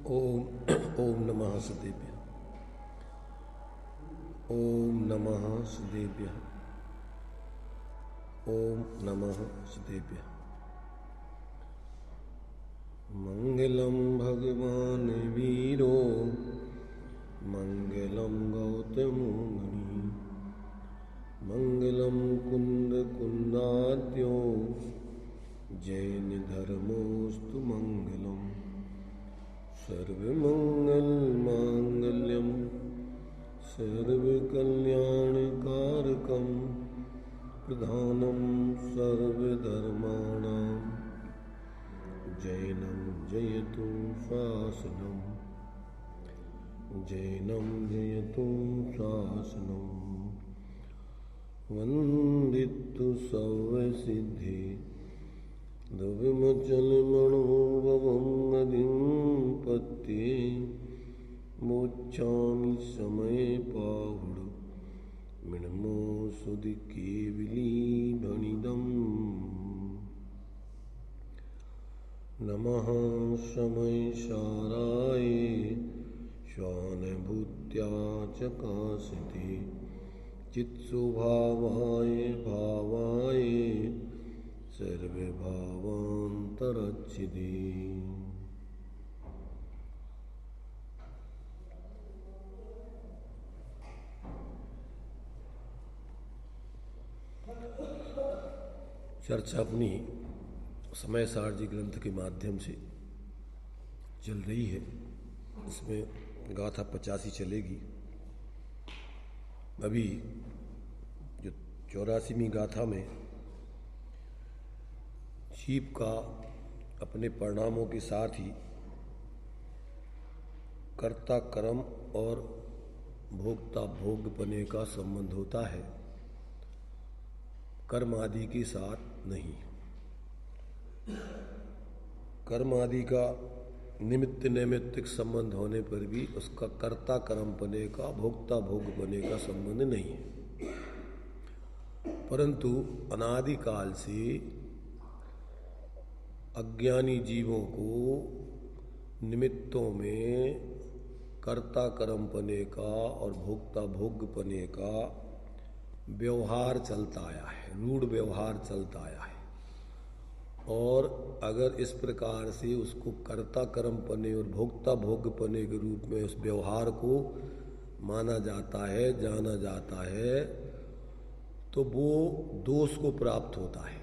ओम ओम नमः सदेभ्यः। ओम नमः सदेभ्यः। ओम नमः सदेभ्यः। मंगलम भगवान वीरो मंगलम गौतमो मुनि मंगलम कुंद कुंदाद्यो जैन धर्मोस्तु मंगलम सर्वमंगल मांगल्यम सर्वकल्याणकारकम प्रधानम सर्वधर्माणां जैनं जयतु शासनम जैनं जयतु शासनम वंदितु सर्वसिद्धि द्रव्यमचलमणोभवं अधिपत्ये मोक्षामि समये पाहुड मिणमो सुधि केवली भणिदम् नमः समय साराय श्वानभूत्या चकाशति चित्स्वभावाय भावाय सर्वभावान्तरच्छिदे। चर्चा अपनी समय सारजी ग्रंथ के माध्यम से चल रही है। इसमें गाथा 85 चलेगी। अभी जो 84वीं गाथा में जीव का अपने परिणामों के साथ ही कर्ता कर्म और भोक्ता भोग्यपने का संबंध होता है, कर्म आदि के साथ नहीं। कर्म आदि का निमित्त नैमित्तिक संबंध होने पर भी उसका कर्ता कर्मपने का भोक्ता भोग्यपने का संबंध नहीं है। परंतु अनादिकाल से अज्ञानी जीवों को निमित्तों में कर्ता कर्मपने का और भोक्ता भोग्यपने का व्यवहार चलता आया है, रूढ़ व्यवहार चलता आया है। और अगर इस प्रकार से उसको कर्ता कर्मपने और भोक्ता भोग्यपने के रूप में उस व्यवहार को माना जाता है, जाना जाता है, तो वो दोष को प्राप्त होता है।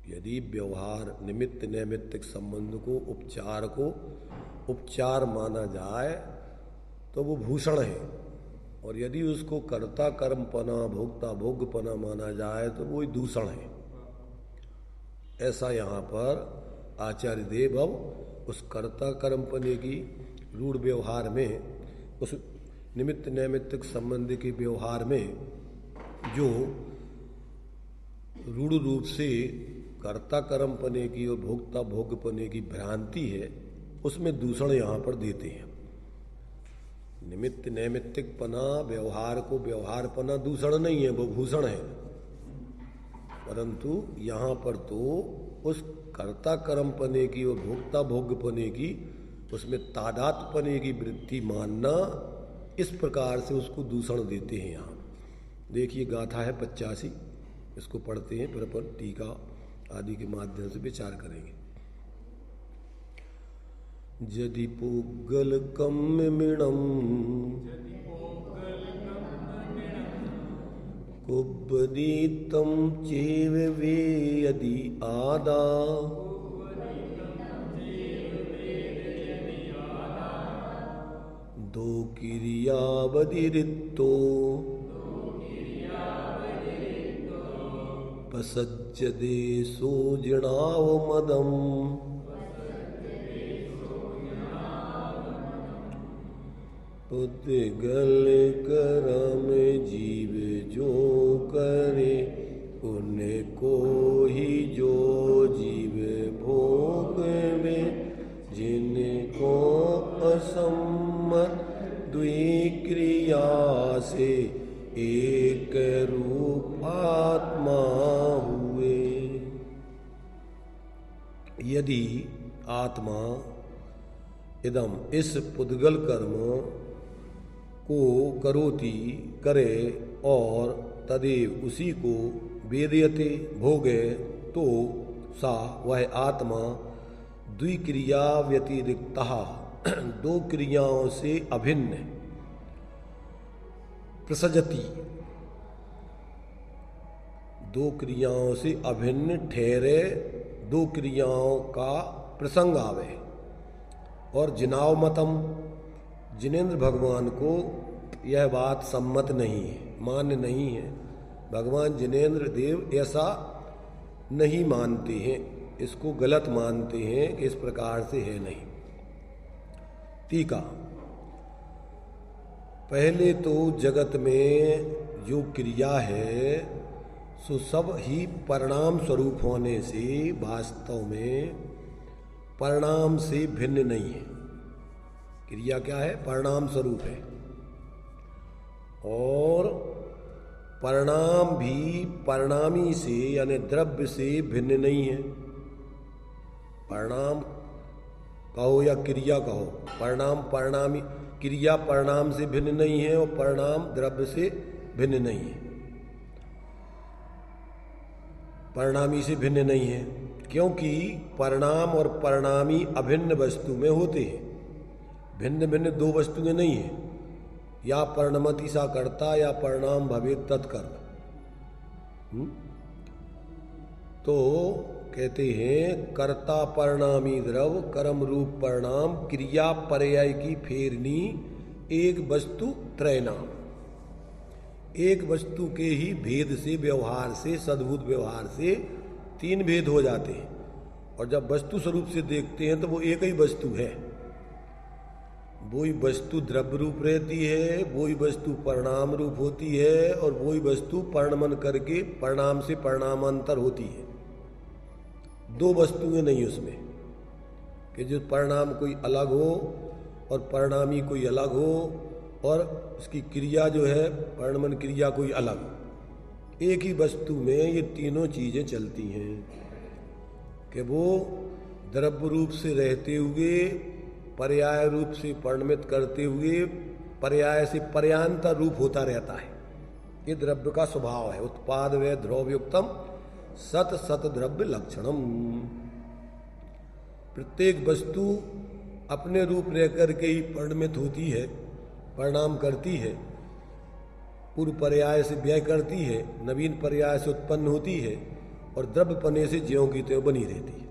यदि व्यवहार निमित्त नैमित्तिक संबंध को उपचार माना जाए तो वो भूषण है, और यदि उसको कर्ता कर्मपना भोक्ता भोग्यपना माना जाए तो वो दूषण है। ऐसा यहाँ पर आचार्य देव अब उस कर्ता कर्मपने की रूढ़ व्यवहार में, उस निमित्त नैमित्तिक संबंध के व्यवहार में जो रूढ़ रूप से कर्ता कर्मपने की और भोक्ता भोग्यपने की भ्रांति है, उसमें दूषण यहाँ पर देते हैं। निमित्त नैमित्तिकपना व्यवहार को व्यवहारपना दूषण नहीं है, वो भूषण है। परंतु यहाँ पर तो उस कर्ता कर्मपने की और भोक्ता भोग्यपने की उसमें तादात्म्यपने की वृत्ति मानना, इस प्रकार से उसको दूषण देते हैं। यहाँ देखिए गाथा है 85, इसको पढ़ते हैं, फिर अपन टीका आदि के माध्यम से विचार करेंगे। यदि पुग्गल कम्यमिणम कुब्बदीतं चैव वे यदि आदा दो क्रियावदिरिक्तो पसज्जते सोजणावमदम् पुद्गल करम जीव जो करे उन्हें को ही जो जीव भोग में जिनको असम्मत द्विक्रिया से एक रूप आत्मा हुए। यदि आत्मा इदम इस पुद्गल कर्म को करोति करे और तदेव उसी को वेदयते भोगे तो सा वह आत्मा द्विक्रिया व्यतिरिक्तः दो क्रियाओं से अभिन्न प्रसजति दो क्रियाओं से अभिन्न ठहरे दो क्रियाओं का प्रसंग आवे। और जिनाव मतम जिनेन्द्र भगवान को यह बात सम्मत नहीं है, मान्य नहीं है। भगवान जिनेन्द्र देव ऐसा नहीं मानते हैं, इसको गलत मानते हैं कि इस प्रकार से है नहीं। टीका, पहले तो जगत में जो क्रिया है सो सब ही परिणाम स्वरूप होने से वास्तव में परिणाम से भिन्न नहीं है। क्रिया क्या है? परिणाम स्वरूप है। और परिणाम भी परिणामी से यानी द्रव्य से भिन्न नहीं है। परिणाम कहो या क्रिया कहो, परिणाम परिणामी, क्रिया परिणाम से भिन्न नहीं है और परिणाम द्रव्य से भिन्न नहीं है, परिणामी से भिन्न नहीं है। क्योंकि परिणाम और परिणामी अभिन्न वस्तु में होते हैं, भिन्न भिन्न दो वस्तुएं नहीं है। या परिणमति सा कर्ता या परिणाम भवेत् तत्कर्म। तो कहते हैं कर्ता परिणामी द्रव कर्म रूप परिणाम क्रिया पर्याय की फेरनी एक वस्तु त्रय नाम। एक वस्तु के ही भेद से व्यवहार से सद्भुत व्यवहार से तीन भेद हो जाते हैं। और जब वस्तु स्वरूप से देखते हैं तो वो एक ही वस्तु है। वही वस्तु द्रव्य रूप रहती है, वही वस्तु परिणाम रूप होती है और वही वस्तु परिणमन करके परिणाम से परिणामांतर होती है। दो वस्तुएं नहीं उसमें कि जो परिणाम कोई अलग हो और परिणामी कोई अलग हो और उसकी क्रिया जो है परिणमन क्रिया कोई अलग हो। एक ही वस्तु में ये तीनों चीजें चलती हैं कि वो द्रव्य रूप से रहते हुए पर्याय रूप से परिणमित करते हुए पर्याय से पर्यांतर रूप होता रहता है। ये द्रव्य का स्वभाव है। उत्पाद व द्रव्युक्तम सत सत द्रव्य लक्षणम। प्रत्येक वस्तु अपने रूप रह करके ही परिणमित होती है, परिणाम करती है, पूर्व पर्याय से व्यय करती है, नवीन पर्याय से उत्पन्न होती है और द्रव्य पने से ज्यों की त्यों बनी रहती है।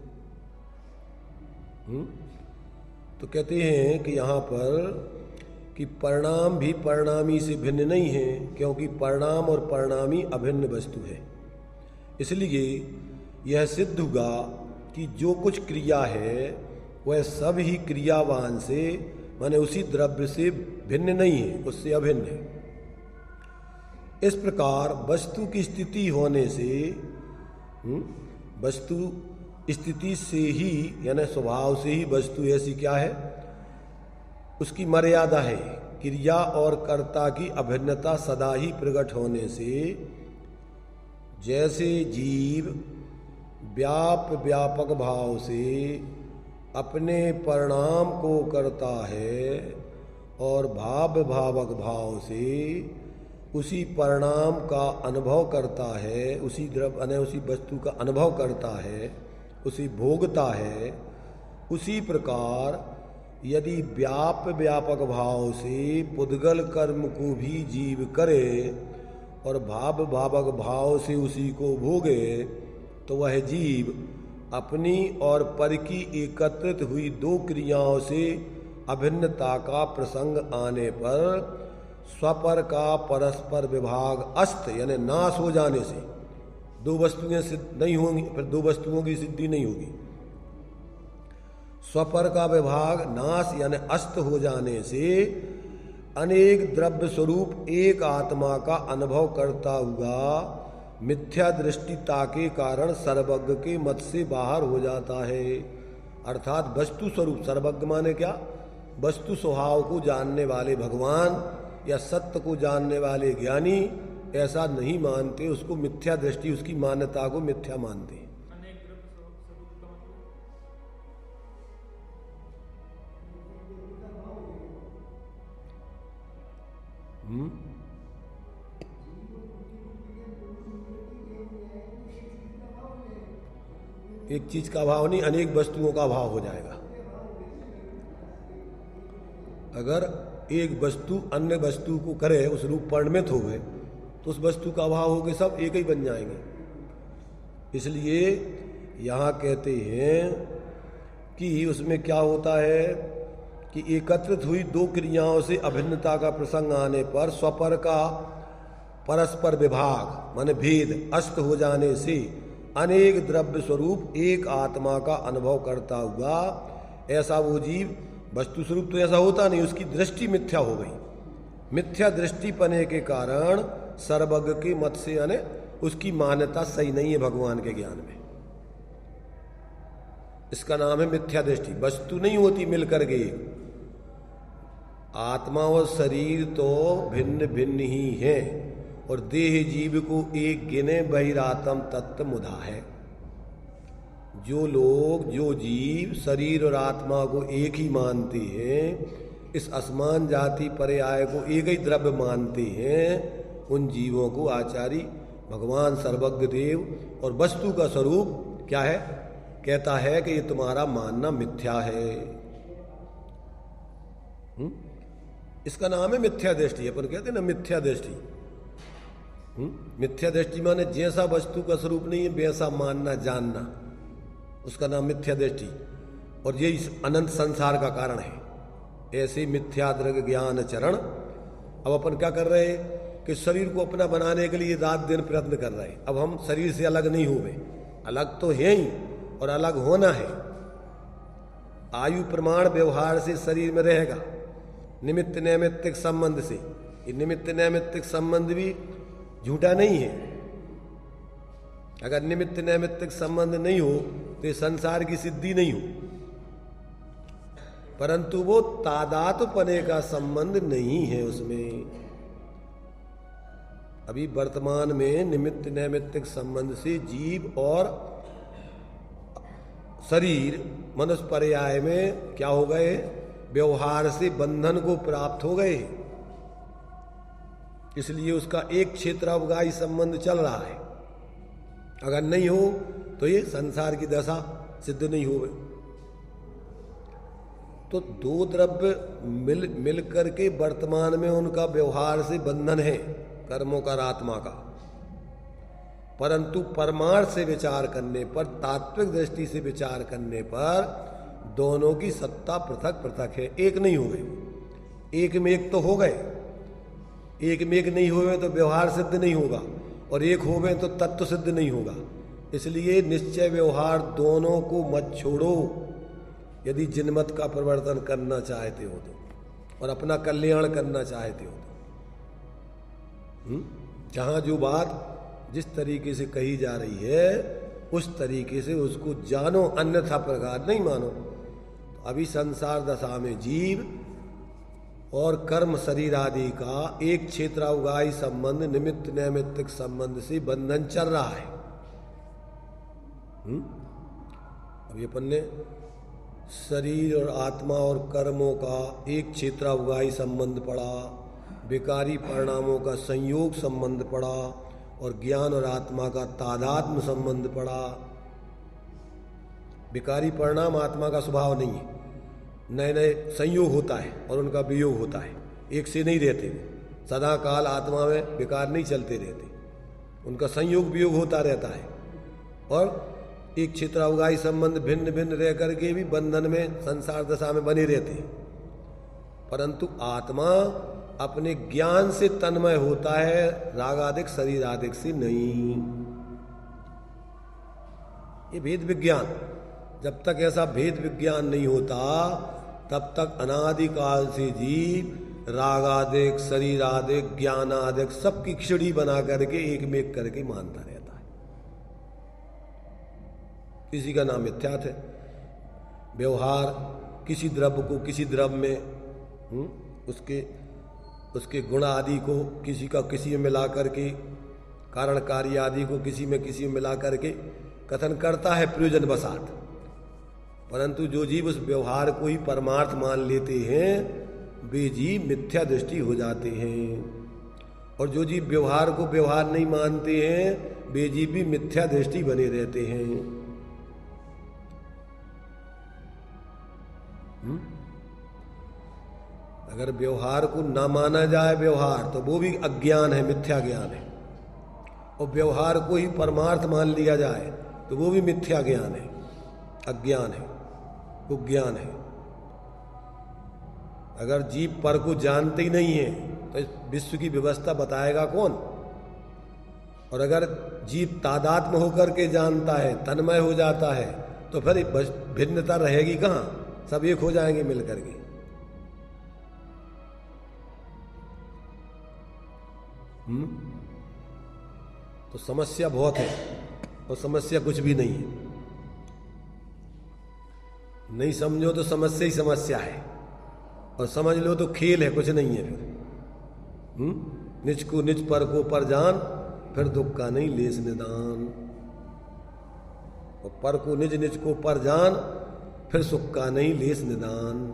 तो कहते हैं कि यहाँ पर कि परिणाम भी परिणामी से भिन्न नहीं है, क्योंकि परिणाम और परिणामी अभिन्न वस्तु है। इसलिए यह सिद्ध हुआ कि जो कुछ क्रिया है वह सब ही क्रियावान से माने उसी द्रव्य से भिन्न नहीं है, उससे अभिन्न है। इस प्रकार वस्तु की स्थिति होने से वस्तु स्थिति से ही यानी स्वभाव से ही वस्तु ऐसी क्या है, उसकी मर्यादा है। क्रिया और कर्ता की अभिन्नता सदा ही प्रकट होने से जैसे जीव व्यापक भाव से अपने परिणाम को करता है और भावक भाव से उसी परिणाम का अनुभव करता है, उसी द्रव्य उसी वस्तु का अनुभव करता है, उसी भोगता है, उसी प्रकार यदि व्यापक भाव से पुद्गल कर्म को भी जीव करे और भावक भाव से उसी को भोगे तो वह जीव अपनी और पर की एकत्रित हुई दो क्रियाओं से अभिन्नता का प्रसंग आने पर स्वपर का परस्पर विभाग अस्त यानी नाश हो जाने से दो वस्तुएं सिद्ध नहीं होंगी, फिर दो वस्तुओं की सिद्धि नहीं होगी। स्वपर का विभाग नाश यानी अस्त हो जाने से अनेक द्रव्य स्वरूप एक आत्मा का अनुभव करता हुआ मिथ्या दृष्टिता के कारण सर्वज्ञ के मत से बाहर हो जाता है। अर्थात वस्तु स्वरूप, सर्वज्ञ माने क्या, वस्तु स्वभाव को जानने वाले भगवान या सत्य को जानने वाले ज्ञानी ऐसा नहीं मानते, उसको मिथ्या दृष्टि, उसकी मान्यता को मिथ्या मानते। एक चीज का अभाव नहीं, अनेक वस्तुओं का अभाव हो जाएगा। अगर एक वस्तु अन्य वस्तु को करे, उस रूप परिणमित हो गए, तो उस वस्तु का अभाव हो गए, सब एक ही बन जाएंगे। इसलिए यहाँ कहते हैं कि उसमें क्या होता है कि एकत्रित हुई दो क्रियाओं से अभिन्नता का प्रसंग आने पर स्वपर का परस्पर विभाग माने भेद अस्त हो जाने से अनेक द्रव्य स्वरूप एक आत्मा का अनुभव करता हुआ ऐसा वो जीव, वस्तु स्वरूप तो ऐसा होता नहीं, उसकी दृष्टि मिथ्या हो गई। मिथ्या दृष्टि पने के कारण सर्वज्ञ के मत से यानी उसकी मान्यता सही नहीं है भगवान के ज्ञान में। इसका नाम है मिथ्या दृष्टि। वस्तु नहीं होती मिलकर के, आत्मा और शरीर तो भिन्न भिन्न ही है, और देह जीव को एक गिने बहिरात्म तत्व मुधा है। जो लोग, जो जीव शरीर और आत्मा को एक ही मानते हैं, इस असमान जाति पर्याय को एक ही द्रव्य मानते हैं, उन जीवों को आचार्य भगवान सर्वज्ञ देव और वस्तु का स्वरूप क्या है, कहता है कि ये तुम्हारा मानना मिथ्या है। इसका नाम है मिथ्या दृष्टि। अपन कहते हैं ना मिथ्या दृष्टि। मिथ्या दृष्टि माने जैसा वस्तु का स्वरूप नहीं है वैसा मानना जानना, उसका नाम मिथ्या दृष्टि। और यही अनंत संसार का कारण है। ऐसे मिथ्या दृग ज्ञान चरण। अब अपन क्या कर रहे हैं कि शरीर को अपना बनाने के लिए रात दिन प्रयत्न कर रहे हैं। अब हम शरीर से अलग नहीं हुए, अलग तो है ही और अलग होना है। आयु प्रमाण व्यवहार से शरीर में रहेगा, निमित्त नैमित्तिक संबंध से। ये निमित्त नैमित्तिक संबंध भी झूठा नहीं है। अगर निमित्त नैमित्तिक संबंध नहीं हो तो संसार की सिद्धि नहीं हो, परंतु वो तादात्म्यपने का संबंध नहीं है उसमें। अभी वर्तमान में निमित्त नैमित्तिक संबंध से जीव और शरीर मनुष्य पर्याय में क्या हो गए, व्यवहार से बंधन को प्राप्त हो गए। इसलिए उसका एक क्षेत्रावगाही संबंध चल रहा है। अगर नहीं हो तो ये संसार की दशा सिद्ध नहीं हो गई। तो दो द्रव्य मिल करके वर्तमान में उनका व्यवहार से बंधन है, कर्मों का, आत्मा का। परंतु परमार्थ से विचार करने पर, तात्विक दृष्टि से विचार करने पर दोनों की सत्ता पृथक पृथक है, एक नहीं हो गई। एक में एक तो हो गए, एक में एक नहीं हुए तो व्यवहार सिद्ध नहीं होगा, और एक हो गए तो तत्व सिद्ध नहीं होगा। इसलिए निश्चय व्यवहार दोनों को मत छोड़ो यदि जिनमत का परिवर्तन करना चाहते हो तो, और अपना कल्याण करना चाहते हो तो। जहाँ जो बात जिस तरीके से कही जा रही है उस तरीके से उसको जानो, अन्यथा प्रकार नहीं मानो। तो अभी संसार दशा में जीव और कर्म शरीर आदि का एक क्षेत्रावगाही संबंध, निमित्त नैमित्तिक संबंध से बंधन चल रहा है। अभी अपन ने शरीर और आत्मा और कर्मों का एक क्षेत्रावगाही संबंध पढ़ा, विकारी परिणामों का संयोग संबंध पढ़ा, और ज्ञान और आत्मा का तादात्म्य संबंध पढ़ा। विकारी परिणाम आत्मा का स्वभाव नहीं है, नए नए संयोग होता है और उनका वियोग होता है, एक से नहीं रहते। सदा काल आत्मा में विकार नहीं चलते रहते, उनका संयोग वियोग होता रहता है। और एक क्षेत्रावगाही संबंध भिन्न भिन्न रह करके भी बंधन में, संसार दशा में बने रहते हैं। परंतु आत्मा अपने ज्ञान से तन्मय होता है, रागादिक शरीर आदिक से नहीं। ये भेद विज्ञान, जब तक ऐसा भेद विज्ञान नहीं होता तब तक अनादिकाल से जीव रागादिक शरीरादिक ज्ञानादिक सबकी खिचड़ी बना करके एक में एक करके मानता रहता है। किसी का नाम मिथ्यात है। व्यवहार किसी द्रव्य को किसी द्रव्य में, उसके गुण आदि को किसी का किसी में मिला करके, कारण कार्य आदि को किसी में मिला करके कथन करता है प्रयोजन वसात। परंतु जो जीव उस व्यवहार को ही परमार्थ मान लेते हैं वे जीव मिथ्या दृष्टि हो जाते हैं। और जो जीव व्यवहार को व्यवहार नहीं मानते हैं वे जीव भी मिथ्या दृष्टि बने रहते हैं। अगर व्यवहार को ना माना जाए व्यवहार, तो वो भी अज्ञान है, मिथ्या ज्ञान है। और व्यवहार को ही परमार्थ मान लिया जाए तो वो भी मिथ्या ज्ञान है, अज्ञान है, कुज्ञान है। अगर जीव पर को जानते ही नहीं है तो इस विश्व की व्यवस्था बताएगा कौन? और अगर जीव तादात्म्य होकर के जानता है, तन्मय हो जाता है, तो फिर भिन्नता रहेगी कहाँ? सब एक हो जाएंगे मिलकर के। तो समस्या बहुत है और समस्या कुछ भी नहीं है। नहीं समझो तो समस्या ही समस्या है, और समझ लो तो खेल है, कुछ नहीं है फिर। निज को निज पर को पर जान, फिर दुख का नहीं लेस निदान। और पर को निज निज को पर जान, फिर सुख का नहीं लेस निदान।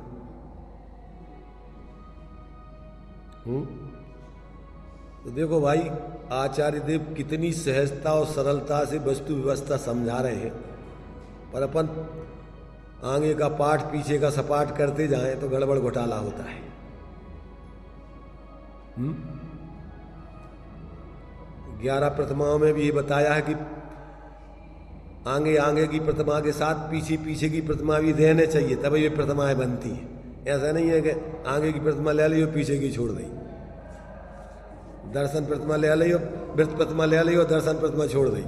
तो देखो भाई, आचार्य देव कितनी सहजता और सरलता से वस्तु व्यवस्था समझा रहे हैं, पर अपन आगे का पाठ पीछे का सपाट करते जाएं तो गड़बड़ घोटाला होता है। 11 प्रतिमाओं में भी ये बताया है कि आगे आगे की प्रतिमा के साथ पीछे पीछे की प्रतिमा भी रहने चाहिए, तभी ये प्रतिमाएं बनती हैं। ऐसा नहीं है कि आगे की प्रतिमा ले ली और पीछे की छोड़ दी, दर्शन प्रतिमा ले ली और वृत्त प्रतिमा ले ली और दर्शन प्रतिमा छोड़ दी।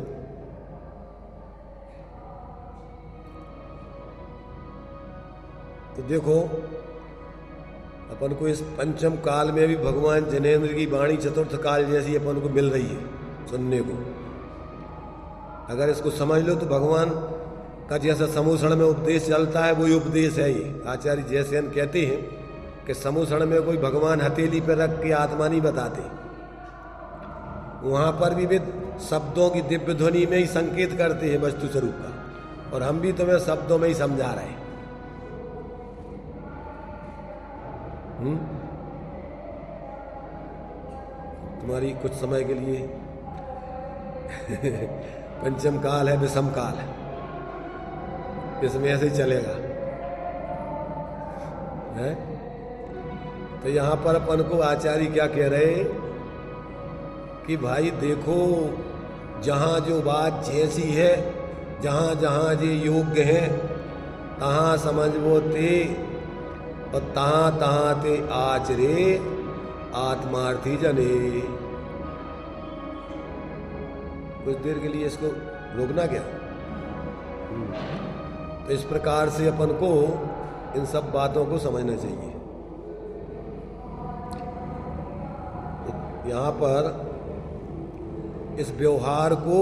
तो देखो, अपन को इस पंचम काल में भी भगवान जनेन्द्र की वाणी चतुर्थ काल जैसी अपन को मिल रही है सुनने को। अगर इसको समझ लो तो भगवान का जैसा समूषण में उपदेश चलता है वही उपदेश है ये। आचार्य जयसेन कहते हैं कि समूषण में कोई भगवान हथेली पर रख के आत्मा नहीं बताते, वहां पर भी वे शब्दों की दिव्य ध्वनि में ही संकेत करते हैं वस्तु स्वरूप का, और हम भी तुम्हें शब्दों में ही समझा रहे हैं। तुम्हारी कुछ समय के लिए पंचम काल है, विषम काल है, इसमें ऐसे ही चलेगा है? तो यहां पर अपन को आचार्य क्या कह रहे कि भाई देखो, जहां जो बात जैसी है, जहां जहां जे योग्य है, तहां समझ वो ते, और तहां तहां ते आचरे आत्मार्थी जने। कुछ देर के लिए इसको रोकना क्या? तो इस प्रकार से अपन को इन सब बातों को समझना चाहिए। यहां पर इस व्यवहार को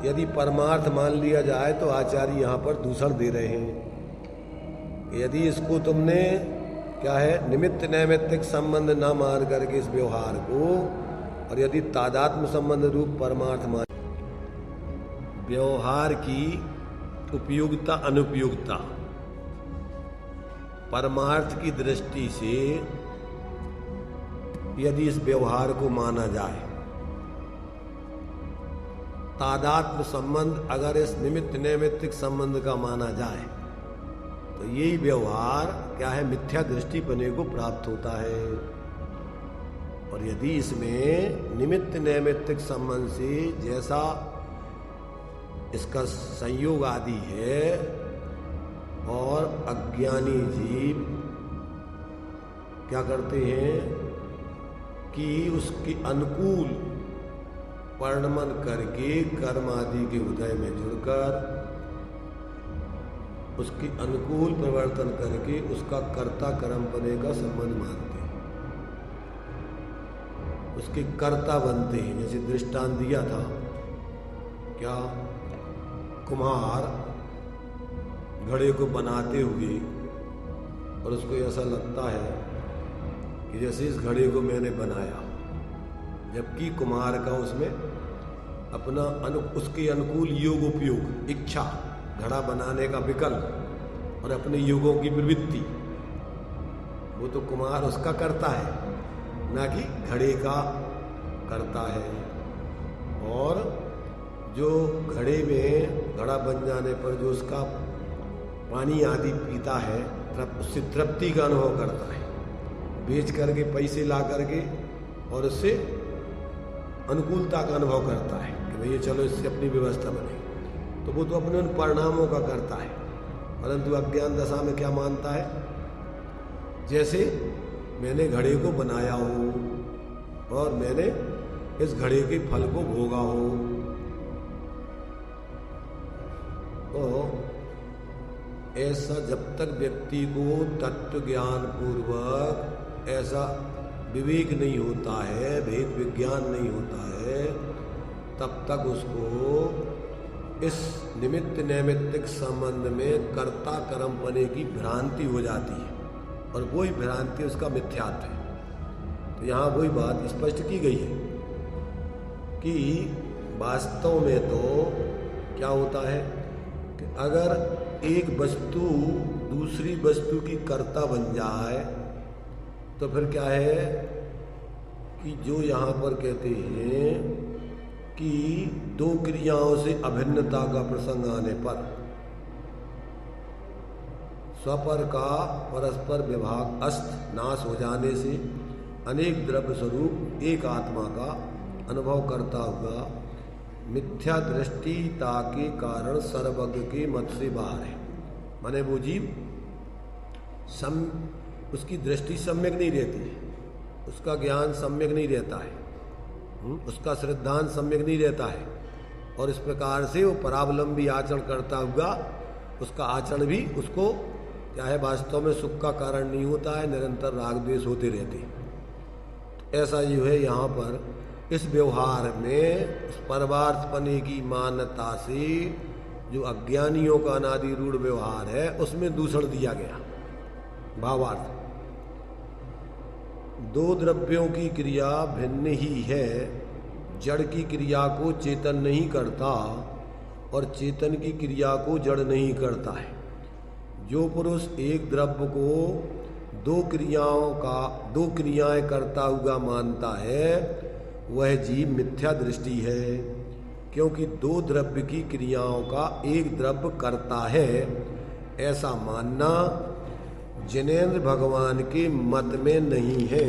यदि परमार्थ मान लिया जाए तो आचार्य यहां पर दूषण दे रहे हैं। यदि इसको तुमने क्या है, निमित्त नैमित्तिक संबंध ना मान करके इस व्यवहार को, और यदि तादात्म्य संबंध रूप परमार्थ मान, व्यवहार की उपयोगिता अनुपयोगिता परमार्थ की दृष्टि से यदि इस व्यवहार को माना जाए, तादात्म्य संबंध अगर इस निमित्त नैमित्तिक संबंध का माना जाए, तो यही व्यवहार क्या है, मिथ्या दृष्टि बने को प्राप्त होता है। और यदि इसमें निमित्त नैमित्तिक संबंध से जैसा इसका संयोग आदि है, और अज्ञानी जीव क्या करते हैं कि उसके अनुकूल परिणमन करके कर्म आदि के उदय में जुड़कर उसके अनुकूल परिवर्तन करके उसका कर्ता कर्म बने का संबंध मानते हैं, उसके कर्ता बनते हैं। जैसे दृष्टांत दिया था, क्या कुम्हार घड़े को बनाते हुए और उसको ऐसा लगता है कि जैसे इस घड़े को मैंने बनाया, जबकि कुम्हार का उसमें अपना उसके अनुकूल योग उपयोग, इच्छा, घड़ा बनाने का विकल्प और अपने योगों की प्रवृत्ति, वो तो कुम्हार उसका करता है, ना कि घड़े का करता है। और जो घड़े में घड़ा बन जाने पर जो उसका पानी आदि पीता है उससे तृप्ति का अनुभव करता है, बेच करके पैसे ला करके, और उससे अनुकूलता का अनुभव करता है कि भैया चलो इससे अपनी व्यवस्था बने, तो वो तो अपने उन परिणामों का करता है। परंतु अज्ञान दशा में क्या मानता है, जैसे मैंने घड़े को बनाया हो और मैंने इस घड़े के फल को भोगा हो। तो ऐसा जब तक व्यक्ति को तत्व ज्ञान पूर्वक ऐसा विवेक नहीं होता है, भेद विज्ञान नहीं होता है, तब तक उसको इस निमित्त नैमित्तिक संबंध में कर्ता कर्मपने की भ्रांति हो जाती है, और वही भ्रांति उसका मिथ्यात्व है। तो यहाँ वही बात स्पष्ट की गई है कि वास्तव में तो क्या होता है कि अगर एक वस्तु दूसरी वस्तु की कर्ता बन जाए तो फिर क्या है कि जो यहाँ पर कहते हैं कि दो क्रियाओं से अभिन्नता का प्रसंग आने पर स्वपर का परस्पर विभाग अस्त नाश हो जाने से अनेक द्रव्य स्वरूप एक आत्मा का अनुभव करता हुआ मिथ्या दृष्टिता के कारण सर्वज्ञ के मत से बाहर है। माने वो जीव उसकी दृष्टि सम्यक नहीं रहती है, उसका ज्ञान सम्यक नहीं रहता है, उसका श्रद्धांत सम्यक नहीं रहता है, और इस प्रकार से वो परावलंबी आचरण करता हुआ उसका आचरण भी उसको क्या है वास्तव में सुख का कारण नहीं होता है, निरंतर राग द्वेष होते रहते हैं। ऐसा जो है यहाँ पर इस व्यवहार में उस परमार्थपने की मान्यता से जो अज्ञानियों का अनादि रूढ़ व्यवहार है उसमें दूषण दिया गया। भावार्थ, दो द्रव्यों की क्रिया भिन्न ही है, जड़ की क्रिया को चेतन नहीं करता और चेतन की क्रिया को जड़ नहीं करता है। जो पुरुष एक द्रव्य को दो क्रियाएं करता हुआ मानता है वह जीव मिथ्या दृष्टि है, क्योंकि दो द्रव्य की क्रियाओं का एक द्रव्य करता है ऐसा मानना जिनेन्द्र भगवान के मत में नहीं है।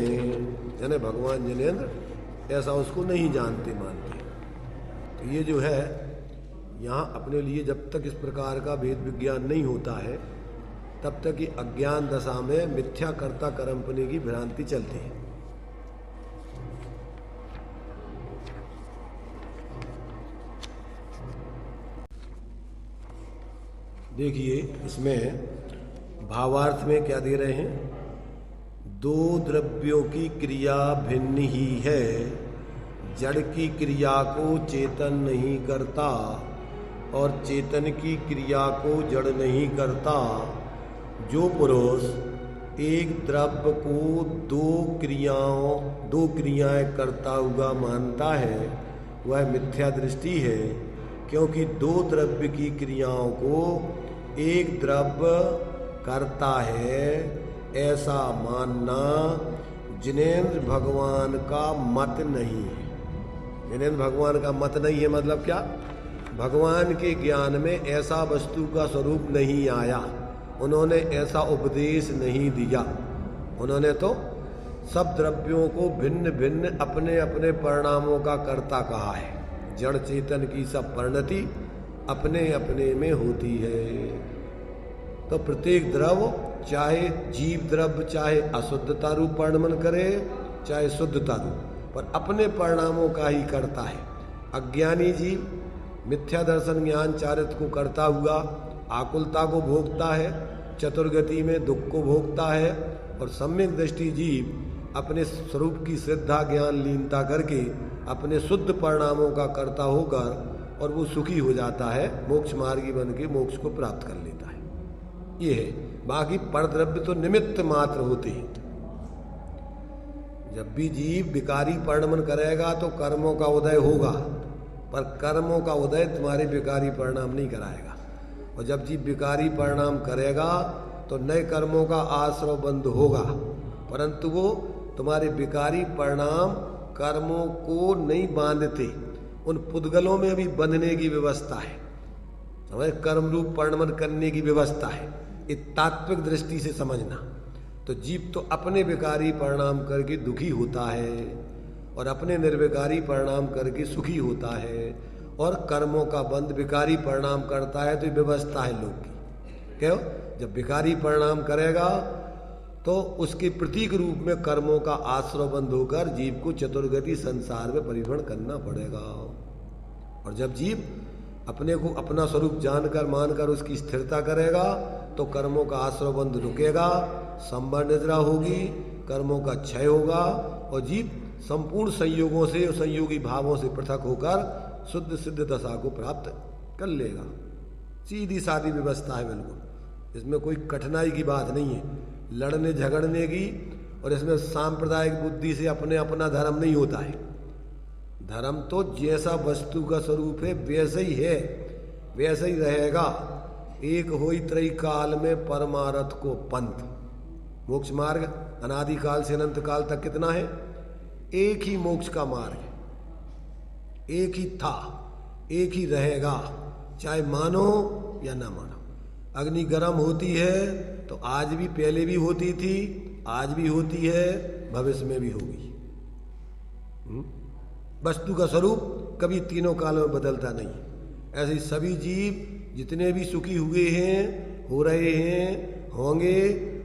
यानी भगवान जिनेन्द्र ऐसा उसको नहीं जानते मानते। तो ये जो है यहाँ अपने लिए जब तक इस प्रकार का भेद विज्ञान नहीं होता है तब तक ये अज्ञान दशा में मिथ्या कर्ता कर्मपने की भ्रांति चलती है। देखिए इसमें भावार्थ में क्या दे रहे हैं, दो द्रव्यों की क्रिया भिन्न ही है, जड़ की क्रिया को चेतन नहीं करता और चेतन की क्रिया को जड़ नहीं करता। जो पुरुष एक द्रव्य को दो क्रियाएं करता हुआ मानता है वह मिथ्या दृष्टि है, क्योंकि दो द्रव्य की क्रियाओं को एक द्रव्य करता है ऐसा मानना जिनेन्द्र भगवान का मत नहीं है। जिनेन्द्र भगवान का मत नहीं है मतलब क्या, भगवान के ज्ञान में ऐसा वस्तु का स्वरूप नहीं आया, उन्होंने ऐसा उपदेश नहीं दिया। उन्होंने तो सब द्रव्यों को भिन्न भिन्न अपने अपने परिणामों का कर्ता कहा है। जड़ चेतन की सब परिणति अपने अपने में होती है। तो प्रत्येक द्रव्य चाहे जीव द्रव्य चाहे अशुद्धता रूप परिणमन करे चाहे शुद्धता रूप, पर अपने परिणामों का ही करता है। अज्ञानी जीव मिथ्या दर्शन ज्ञान चारित्र को करता हुआ आकुलता को भोगता है, चतुर्गति में दुख को भोगता है, और सम्यक दृष्टि जीव अपने स्वरूप की श्रद्धा ज्ञान लीनता करके अपने शुद्ध परिणामों का कर्ता होकर और वो सुखी हो जाता है, मोक्ष मार्गी बन के मोक्ष को प्राप्त कर लेता है। ये है, बाकी परद्रव्य तो निमित्त मात्र होते हैं। जब भी जीव विकारी परिणमन करेगा तो कर्मों का उदय होगा, पर कर्मों का उदय तुम्हारे विकारी परिणाम नहीं कराएगा। और जब जीव विकारी परिणाम करेगा तो नए कर्मों का आश्रय बंद होगा, परंतु वो तुम्हारे विकारी परिणाम कर्मों को नहीं बांधते, उन पुद्गलों में भी बंधने की व्यवस्था है, समझ, कर्म रूप परिणमन करने की व्यवस्था है। ये तात्विक दृष्टि से समझना। तो जीव तो अपने विकारी परिणाम करके दुखी होता है और अपने निर्विकारी परिणाम करके सुखी होता है, और कर्मों का बंध विकारी परिणाम करता है। तो ये व्यवस्था है लोग की। क्यों? जब विकारी परिणाम करेगा तो उसके प्रतीक रूप में कर्मों का आश्रय बंद होकर जीव को चतुर्गति संसार में परिभ्रमण करना पड़ेगा। और जब जीव अपने को अपना स्वरूप जानकर मानकर उसकी स्थिरता करेगा तो कर्मों का आश्रय बंध रुकेगा, संबर निद्रा होगी, कर्मों का क्षय होगा और जीव संपूर्ण संयोगों से और संयोगी भावों से पृथक होकर शुद्ध सिद्ध दशा को प्राप्त कर लेगा। सीधी सादी व्यवस्था है बिल्कुल, इसमें कोई कठिनाई की बात नहीं है, लड़ने झगड़ने की। और इसमें सांप्रदायिक बुद्धि से अपने अपना धर्म नहीं होता है। धर्म तो जैसा वस्तु का स्वरूप है वैसे ही है, वैसे ही रहेगा। एक होई त्रय काल में परमारथ को पंथ। मोक्ष मार्ग अनादिकाल से अनंत काल तक कितना है? एक ही मोक्ष का मार्ग है, एक ही था, एक ही रहेगा, चाहे मानो या ना मानो। अग्नि गर्म होती है तो आज भी, पहले भी होती थी, आज भी होती है, भविष्य में भी होगी। वस्तु का स्वरूप कभी तीनों कालों में बदलता नहीं। ऐसे सभी जीव जितने भी सुखी हुए हैं, हो रहे हैं, होंगे,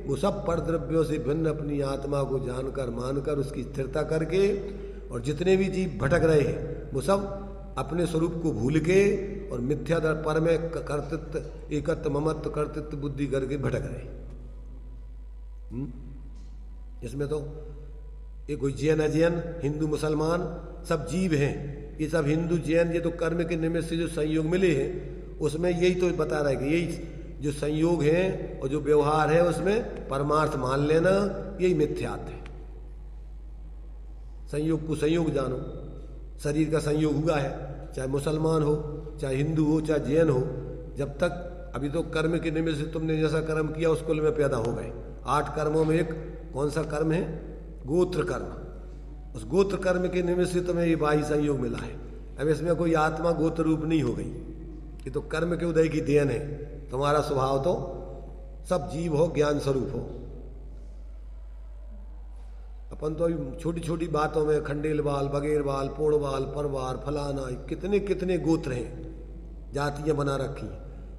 वो सब परद्रव्यों से भिन्न अपनी आत्मा को जानकर मानकर उसकी स्थिरता करके, और जितने भी जीव भटक रहे हैं वो सब अपने स्वरूप को भूल के और मिथ्या पर में कर्तृत्व, एकत्व, ममत्व, कर्तृत्व बुद्धि करके भटक रहे। इसमें तो ये कोई जैन अजैन, हिंदू मुसलमान सब जीव हैं। ये सब हिंदू जैन, ये तो कर्म के निमित्त से जो संयोग मिले हैं उसमें यही तो बता रहा है कि यही जो संयोग है और जो व्यवहार है उसमें परमार्थ मान लेना, यही मिथ्यात्व है। संयोग को संयोग जानो। शरीर का संयोग हुआ है, चाहे मुसलमान हो, चाहे हिंदू हो, चाहे जैन हो, जब तक अभी तो कर्म के निमित्त से तुमने जैसा कर्म किया उस कुल में पैदा हो गए। 8 कर्मों में एक कौन सा कर्म है? गोत्र कर्म। उस गोत्र कर्म के निमित्त से तुम्हें ये बाह्य संयोग मिला है। अब इसमें कोई आत्मा गोत्र रूप नहीं हो गई, ये तो कर्म के उदय की देन है। तुम्हारा स्वभाव तो सब जीव हो, ज्ञान स्वरूप हो। अपन तो छोटी छोटी बातों में खंडेलवाल, बगेरवाल, पोड़वाल, परवार, फलाना, कितने कितने गोत्र हैं, जातियां बना रखी,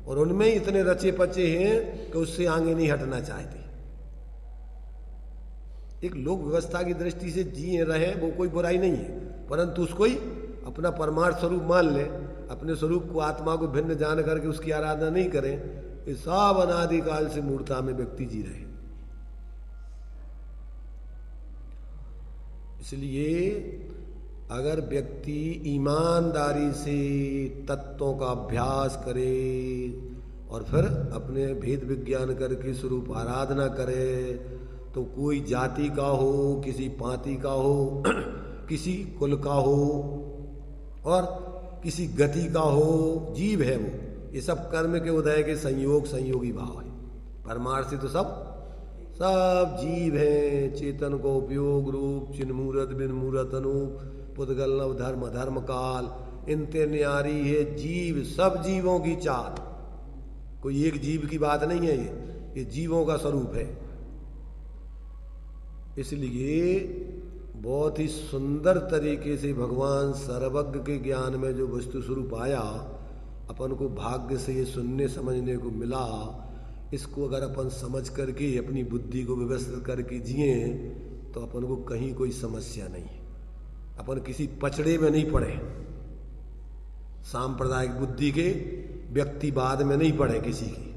और उनमें इतने रचे पचे हैं कि उससे आगे नहीं हटना चाहते। एक लोक व्यवस्था की दृष्टि से जिए रहे वो कोई बुराई नहीं है, परंतु उसको ही अपना परमार्थ स्वरूप मान ले, अपने स्वरूप को, आत्मा को भिन्न जान करके उसकी आराधना नहीं करें। इस सब अनादिकाल से मूर्ता में व्यक्ति जी रहे। इसलिए अगर व्यक्ति ईमानदारी से तत्वों का अभ्यास करे और फिर अपने भेद विज्ञान करके स्वरूप आराधना करे, तो कोई जाति का हो, किसी पांति का हो, किसी कुल का हो और किसी गति का हो, जीव है वो, ये सब कर्म के उदय के संयोग, संयोगी भाव है। परमार्थ से तो सब जीव हैं। चेतन को उपयोग रूप, चिन्ह मूरत बिन मूरत अनूप, पुद्गल नव धर्म धर्म काल, इनते न्यारी है जीव, सब जीवों की चाल। कोई एक जीव की बात नहीं है, ये जीवों का स्वरूप है। इसलिए बहुत ही सुंदर तरीके से भगवान सर्वज्ञ के ज्ञान में जो वस्तु स्वरूप आया, अपन को भाग्य से ये सुनने समझने को मिला। इसको अगर अपन समझ करके अपनी बुद्धि को व्यवस्थित करके जिए तो अपन को कहीं कोई समस्या नहीं है। अपन किसी पचड़े में नहीं पड़े, सांप्रदायिक बुद्धि के व्यक्तिवाद में नहीं पड़े किसी की,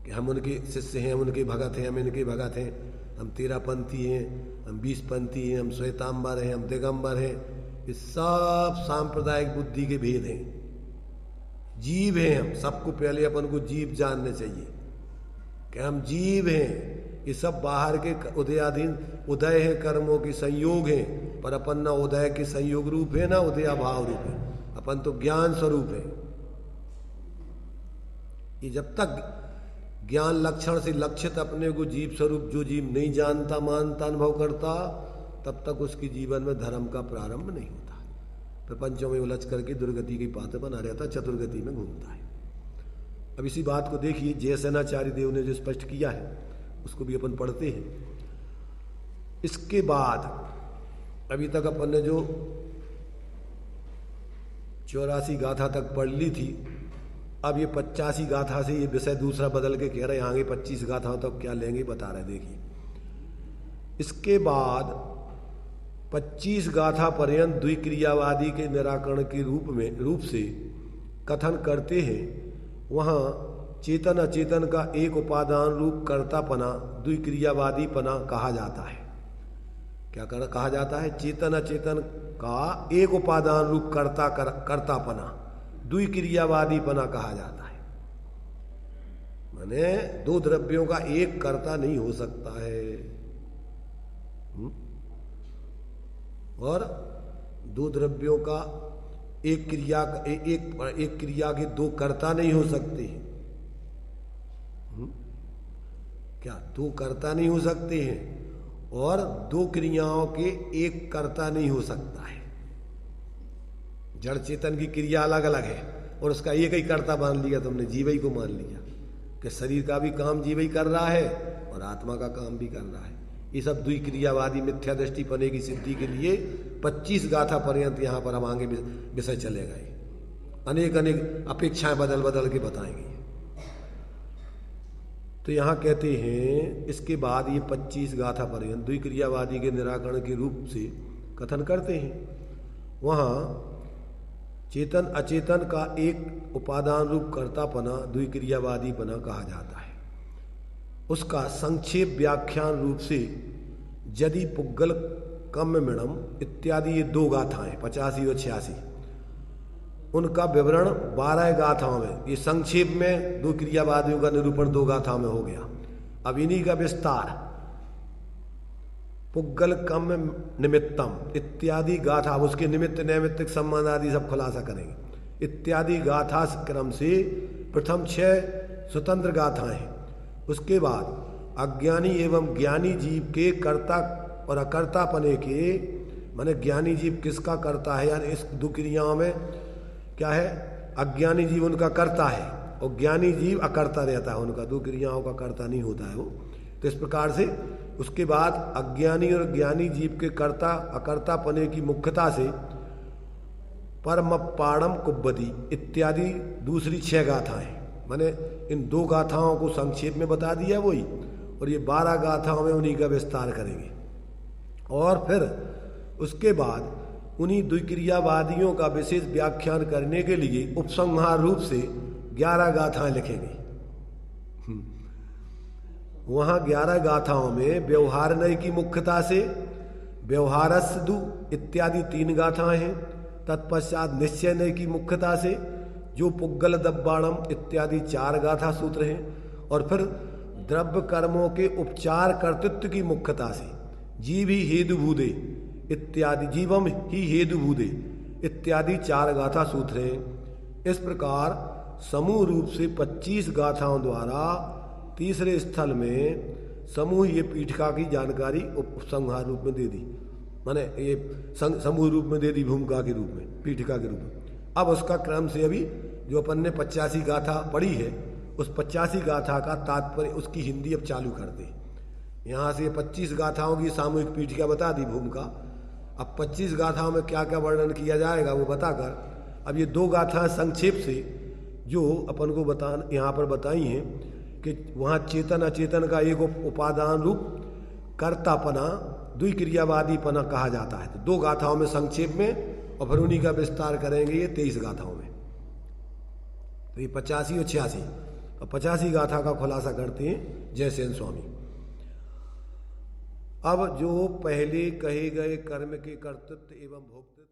कि हम उनके शिष्य हैं, हम उनके भगत हैं, हम इनके भगत हैं, हम 13 पंथी हैं, हम 20 पंथी हैं, हम श्वेतांबर हैं, हम दिगंबर हैं। ये सब सांप्रदायिक बुद्धि के भेद हैं। जीव हैं हम, सबको पहले अपन को जीव जानने चाहिए कि हम जीव हैं। ये सब बाहर के उदयाधीन उदय है, कर्मों के संयोग हैं, पर अपन ना उदय के संयोग रूप है ना उदया भाव रूप है। अपन तो ज्ञान स्वरूप है। ये जब तक ज्ञान लक्षण से लक्षित अपने को जीव स्वरूप, जो जीव नहीं जानता, मानता, अनुभव करता, तब तक उसके जीवन में धर्म का प्रारंभ नहीं होता। प्रपंचों में उलझ करके दुर्गति की पात्र बना रहता, चतुर्गति में घूमता है। अब इसी बात को देखिए, जयसेनाचार्य देव ने जो स्पष्ट किया है उसको भी अपन पढ़ते हैं। इसके बाद अभी तक अपन ने जो 84 गाथा तक पढ़ ली थी, अब ये 85 गाथा से ये विषय दूसरा बदल के कह रहे हैं आगे 25 गाथाओं तक क्या लेंगे बता रहे। देखिए, इसके बाद 25 गाथा पर्यंत द्विक्रियावादी के निराकरण के रूप से कथन करते हैं। वहाँ चेतन अचेतन का एक उपादान रूप कर्तापना द्विक्रियावादीपना कहा जाता है। क्या कहा जाता है? चेतन अचेतन का एक उपादान रूप कर्तापना द्विक्रियावादीपना कहा जाता है। माने दो द्रव्यों का एक कर्ता नहीं हो सकता है, और दो द्रव्यों का एक क्रिया के दो कर्ता नहीं हो सकते। क्या दो कर्ता नहीं हो सकते हैं, और दो क्रियाओं के एक कर्ता नहीं हो सकता है। जड़ चेतन की क्रिया अलग अलग है और उसका एक ही कर्ता मान लिया तुमने, जीव ही को मान लिया कि शरीर का भी काम जीव ही कर रहा है और आत्मा का काम भी कर रहा है। ये सब द्विक्रियावादी मिथ्या दृष्टिपने की सिद्धि के लिए 25 गाथा पर्यंत यहाँ पर हम आगे विषय चले गए, अनेक अनेक अपेक्षाएं बदल बदल के बताएंगे। तो यहाँ कहते हैं इसके बाद ये 25 गाथा पर्यंत द्विक्रियावादी के निराकरण के रूप से कथन करते हैं। वहाँ चेतन अचेतन का एक उपादान रूप कर्तापना द्विक्रियावादीपना कहा जाता है। उसका संक्षेप व्याख्यान रूप से यदि पुग्गल कम्यमिणम इत्यादि ये दो गाथाएं 85 और 86, उनका विवरण 12 गाथाओं में, ये संक्षेप में दो क्रियावादियों का निरूपण 2 गाथाओं में हो गया। अब इन्हीं का विस्तार पुग्गल कम्य निमित्तम इत्यादि गाथा, उसके निमित्त नैमित्तिक संबंध आदि सब खुलासा करेंगे। इत्यादि गाथा क्रम से प्रथम 6 स्वतंत्र गाथाएं हैं। उसके बाद अज्ञानी एवं ज्ञानी जीव के कर्ता और अकर्तापने के, माने ज्ञानी जीव किसका करता है, यानी इस दो क्रियाओं में क्या है, अज्ञानी जीव उनका करता है और ज्ञानी जीव अकर्ता रहता है, उनका दो क्रियाओं का कर्ता नहीं होता है वो। तो इस प्रकार से उसके बाद अज्ञानी और ज्ञानी जीव के कर्ता अकर्तापने की मुख्यता से परमपाणम कुब्बदी इत्यादि दूसरी 6 गाथाएं, माने इन 2 गाथाओं को संक्षेप में बता दिया वही, और ये 12 गाथाओं में उन्हीं का विस्तार करेंगे। और फिर उसके बाद उन्हीं द्विक्रियावादियों का विशेष व्याख्यान करने के लिए उपसंहार रूप से 11 गाथाएं लिखेंगे। वहाँ 11 गाथाओं में व्यवहार नय की मुख्यता से व्यवहारस्दु इत्यादि 3 गाथाएं हैं। तत्पश्चात निश्चय नय की मुख्यता से जो पुग्गल दब्बाणम इत्यादि 4 गाथा सूत्र हैं। और फिर द्रव्य कर्मों के उपचार कर्तृत्व की मुख्यता से जीव ही हेतुभूदे इत्यादि, जीवम ही हेतुभूदे इत्यादि 4 गाथा सूत्र हैं। इस प्रकार समूह रूप से 25 गाथाओं द्वारा तीसरे स्थल में समूह ये पीठिका की जानकारी उपसंहार रूप में दे दी, माने ये समूह रूप में दे दी, भूमिका के रूप में, पीठिका के रूप में। अब उसका क्रम से अभी जो अपन ने 85 गाथा पढ़ी है, उस 85 गाथा का तात्पर्य उसकी हिंदी अब चालू कर दे। यहाँ से 25 गाथाओं की सामूहिक पीठिका बता दी, भूमिका। अब 25 गाथाओं में क्या क्या वर्णन किया जाएगा वो बताकर अब ये 2 गाथाएं संक्षेप से जो अपन को यहाँ पर बताई हैं कि वहाँ चेतन अचेतन का एक उपादान रूप कर्तापना द्विक्रियावादीपना कहा जाता है। तो 2 गाथाओं में संक्षेप में, और फिर उन्हीं का विस्तार करेंगे ये 23 गाथाओं में। तो ये 85 और 86, और 85 गाथा का खुलासा करते हैं जयसेन स्वामी। अब जो पहले कहे गए कर्म के कर्तृत्व एवं भोक्तृत्व